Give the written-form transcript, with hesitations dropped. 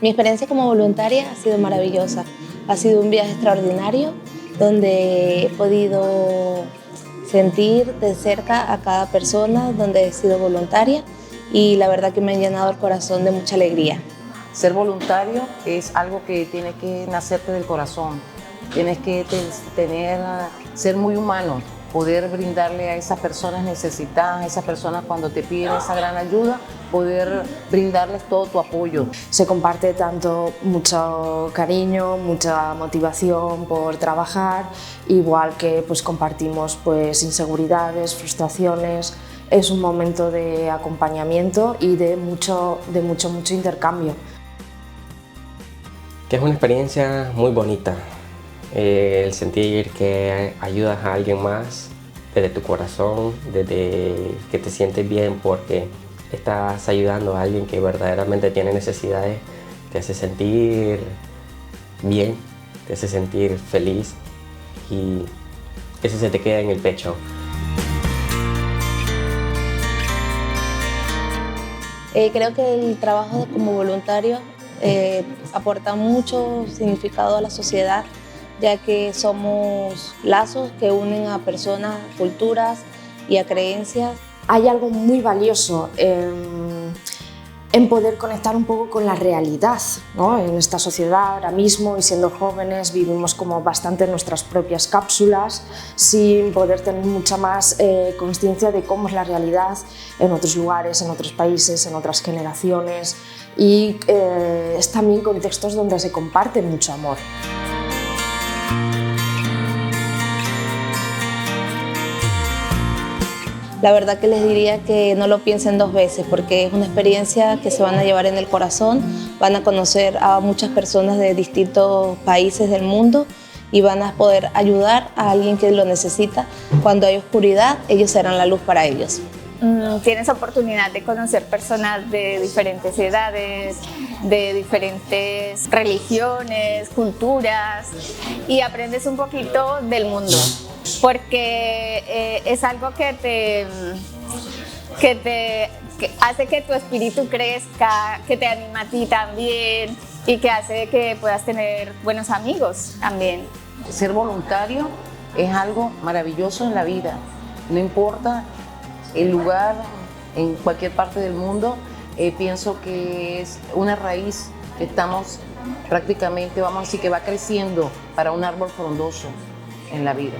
Mi experiencia como voluntaria ha sido maravillosa. Ha sido un viaje extraordinario donde he podido sentir de cerca a cada persona donde he sido voluntaria y la verdad que me han llenado el corazón de mucha alegría. Ser voluntario es algo que tiene que nacerte del corazón. Tienes que ser muy humano, poder brindarle a esas personas necesitadas, a esas personas cuando te piden esa gran ayuda, poder brindarles todo tu apoyo. Se comparte tanto mucho cariño, mucha motivación por trabajar, igual que pues compartimos pues inseguridades, frustraciones. Es un momento de acompañamiento y de mucho intercambio. Que es una experiencia muy bonita, el sentir que ayudas a alguien más desde tu corazón, desde que te sientes bien porque estás ayudando a alguien que verdaderamente tiene necesidades, te hace sentir bien, te hace sentir feliz y eso se te queda en el pecho. Creo que el trabajo como voluntario aporta mucho significado a la sociedad, ya que somos lazos que unen a personas, culturas y a creencias. Hay algo muy valioso en poder conectar un poco con la realidad, ¿no? En esta sociedad ahora mismo y siendo jóvenes vivimos como bastante en nuestras propias cápsulas sin poder tener mucha más conciencia de cómo es la realidad en otros lugares, en otros países, en otras generaciones y es también contextos donde se comparte mucho amor. La verdad que les diría que no lo piensen dos veces porque es una experiencia que se van a llevar en el corazón, van a conocer a muchas personas de distintos países del mundo y van a poder ayudar a alguien que lo necesita. Cuando hay oscuridad, ellos serán la luz para ellos. Tienes oportunidad de conocer personas de diferentes edades, de diferentes religiones, culturas y aprendes un poquito del mundo porque es algo que hace que tu espíritu crezca, que te anima a ti también y que hace que puedas tener buenos amigos también. Ser voluntario es algo maravilloso en la vida, no importa el lugar, en cualquier parte del mundo, pienso que es una raíz que estamos prácticamente, vamos a decir que va creciendo para un árbol frondoso en la vida.